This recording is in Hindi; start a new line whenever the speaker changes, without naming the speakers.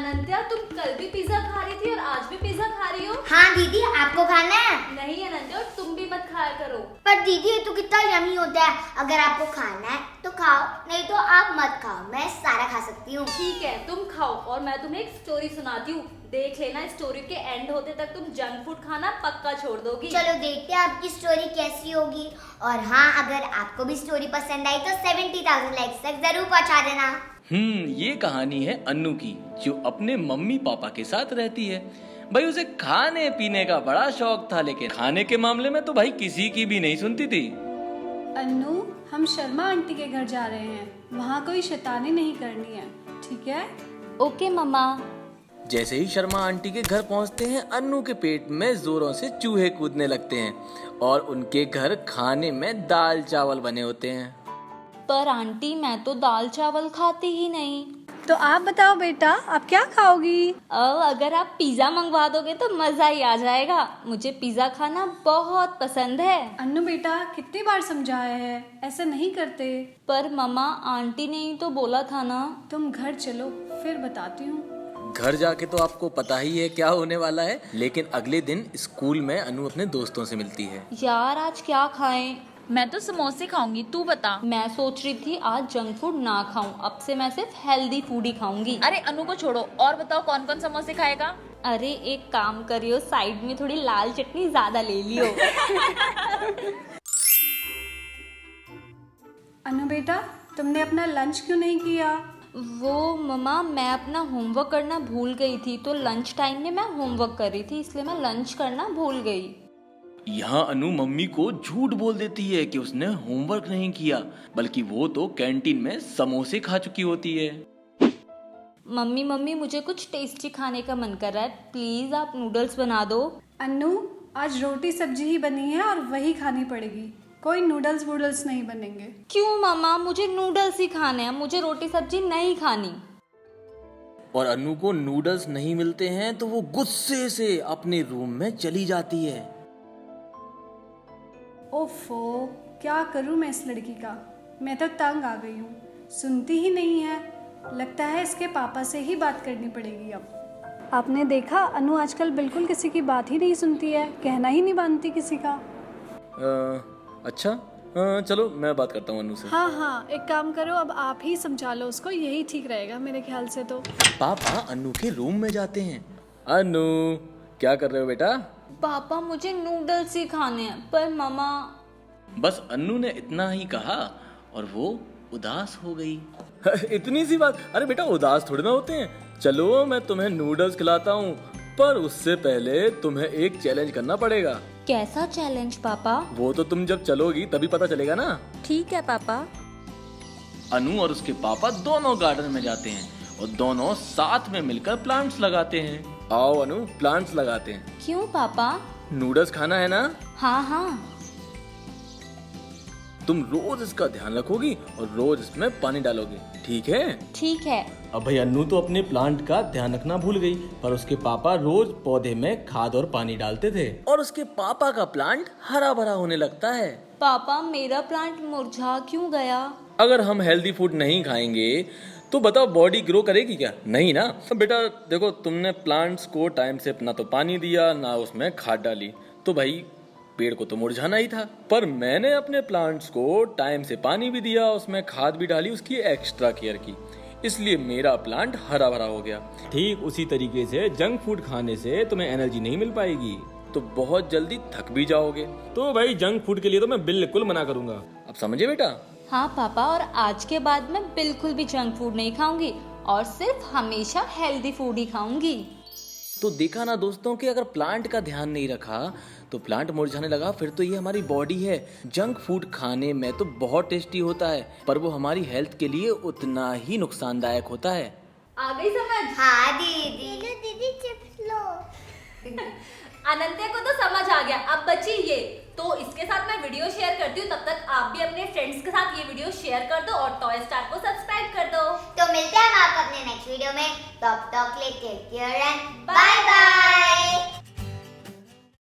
अनंत्या, तुम कल भी पिज्जा खा रही थी और आज भी पिज्जा खा रही हो।
हाँ दीदी, आपको खाना है?
नहीं अनंत्या, और तुम भी मत खाया करो।
पर दीदी ये तो कितना यमी होता है। अगर आपको खाना है तो खाओ, नहीं तो आप मत खाओ, मैं सारा खा सकती हूँ।
ठीक है, तुम खाओ और मैं तुम्हें एक स्टोरी सुनाती हूँ। देख लेना, स्टोरी के एंड होते तक तुम जंक फूड खाना पक्का छोड़ दोगी।
चलो देखते हैं आपकी स्टोरी कैसी होगी। और हाँ, अगर आपको भी स्टोरी पसंद आई तो 70,000 लाइक्स तक जरूर पहुँचा देना।
ये कहानी है अन्नू की, जो अपने मम्मी पापा के साथ रहती है। भाई उसे खाने पीने का बड़ा शौक था, लेकिन खाने के मामले में तो भाई किसी की भी नहीं सुनती थी।
अन्नू, हम शर्मा आंटी के घर जा रहे हैं, वहाँ कोई शैतानी नहीं करनी है, ठीक है?
ओके मम्मा।
जैसे ही शर्मा आंटी के घर पहुंचते हैं, अन्नू के पेट में जोरों से चूहे कूदने लगते हैं और उनके घर खाने में दाल चावल बने होते हैं।
पर आंटी, मैं तो दाल चावल खाती ही नहीं।
तो आप बताओ बेटा, आप क्या खाओगी?
अगर आप पिज्जा मंगवा दोगे तो मजा ही आ जाएगा। मुझे पिज्जा खाना बहुत पसंद है।
अन्नू बेटा, कितनी बार समझाया है, ऐसे नहीं करते।
पर मम्मा, आंटी ने ही तो बोला था ना।
तुम घर चलो, फिर बताती हूँ।
घर जाके तो आपको पता ही है क्या होने वाला है, लेकिन अगले दिन स्कूल में अनु अपने दोस्तों से मिलती है।
यार, आज क्या खाएं?
मैं तो समोसे खाऊंगी, तू बता।
मैं सोच रही थी आज जंक फूड ना खाऊं, अब से मैं सिर्फ हेल्दी फूड ही खाऊंगी।
अरे अनु को छोड़ो, और बताओ कौन कौन समोसे खाएगा?
अरे एक काम करियो, साइड में थोड़ी लाल चटनी ज्यादा ले लियो।
अन्नू बेटा, तुमने अपना लंच क्यों नहीं किया?
वो मम्मा, मैं अपना होमवर्क करना भूल गई थी, तो लंच टाइम में मैं होमवर्क कर रही थी, इसलिए मैं लंच करना भूल गई।
यहाँ अनु मम्मी को झूठ बोल देती है कि उसने होमवर्क नहीं किया, बल्कि वो तो कैंटीन में समोसे खा चुकी होती है।
मम्मी, मुझे कुछ टेस्टी खाने का मन कर रहा है, प्लीज आप नूडल्स बना दो।
अन्नू, आज रोटी सब्जी ही बनी है और वही खानी पड़ेगी, कोई नूडल्स वूडल्स नहीं बनेंगे।
क्यों मम्मा, मुझे नूडल्स ही खाने हैं, मुझे रोटी सब्जी नहीं खानी।
और अनु को नूडल्स नहीं मिलते हैं तो वो गुस्से से अपने रूम में चली जाती है।
ओफो, क्या करूं मैं इस लड़की का, मैं तो तंग आ गई हूँ, सुनती ही नहीं है। लगता है इसके पापा से ही बात करनी पड़ेगी अब। आपने देखा, अनु आजकल बिल्कुल किसी की बात ही नहीं सुनती है, कहना ही नहीं मानती किसी का।
अच्छा, चलो मैं बात करता हूँ अनु से।
हाँ, एक काम करो, अब आप ही समझा लो उसको, यही ठीक रहेगा मेरे ख्याल से तो।
पापा अनु के रूम में जाते हैं। अनु, क्या कर रहे हो बेटा?
पापा, मुझे नूडल्स ही खाने हैं। पर मम्मा।
बस अनु ने इतना ही कहा और वो उदास हो गई। इतनी सी बात? अरे बेटा, उदास थोड़ी ना होते हैं। चलो मैं तुम्हें नूडल्स खिलाता हूँ, पर उससे पहले तुम्हें एक चैलेंज करना पड़ेगा।
कैसा चैलेंज पापा?
वो तो तुम जब चलोगी तभी पता चलेगा ना।
ठीक है पापा।
अनु और उसके पापा दोनों गार्डन में जाते हैं और दोनों साथ में मिलकर प्लांट्स लगाते हैं। आओ अनु, प्लांट्स लगाते हैं।
क्यों पापा?
नूडल्स खाना है ना?
हाँ।
तुम रोज इसका ध्यान रखोगी और रोज इसमें पानी डालोगी, ठीक है?
ठीक है।
अब भाई अनु तो अपने प्लांट का ध्यान रखना भूल गई, पर उसके पापा रोज पौधे में खाद और पानी डालते थे और उसके पापा का प्लांट हरा भरा होने लगता है।
पापा, मेरा प्लांट मुरझा क्यों गया?
अगर हम हेल्दी फूड नहीं खाएंगे तो बताओ बॉडी ग्रो करेगी क्या? नहीं ना। बेटा देखो, तुमने प्लांट्स को टाइम से ना तो पानी दिया ना उसमें खाद डाली, तो भाई पेड़ को तो मुरझाना ही था। पर मैंने अपने प्लांट्स को टाइम से पानी भी दिया, उसमें खाद भी डाली, उसकी एक्स्ट्रा केयर की, इसलिए मेरा प्लांट हरा भरा हो गया। ठीक उसी तरीके से जंक फूड खाने से तुम्हें एनर्जी नहीं मिल पाएगी, तो बहुत जल्दी थक भी जाओगे। तो भाई जंक फूड के लिए तो मैं बिल्कुल मना करूंगा, अब समझे बेटा?
हाँ पापा, और आज के बाद मैं बिल्कुल भी जंक फूड नहीं खाऊंगी और सिर्फ हमेशा हेल्दी फूड ही खाऊंगी।
तो देखा ना दोस्तों कि अगर प्लांट का ध्यान नहीं रखा तो प्लांट मुरझाने लगा। फिर तो ये हमारी बॉडी है। जंक फूड खाने में तो बहुत टेस्टी होता है, पर वो हमारी हेल्थ के लिए उतना ही नुकसानदायक होता है।
आ गई समझ?
हाँ दीदी। दीदी चिप्स लो।
अनंत्या को तो समझ आ गया, अब बची ये। तो इसके साथ मैं वीडियो शेयर करती हूँ, तब तक आप भी अपने फ्रेंड्स के साथ ये वीडियो शेयर कर दो और टॉय स्टार को सब्सक्राइब कर दो।
तो मिलते हैं हम आपको अपने नेक्स्ट वीडियो में। तब तक के लिए take care and bye bye.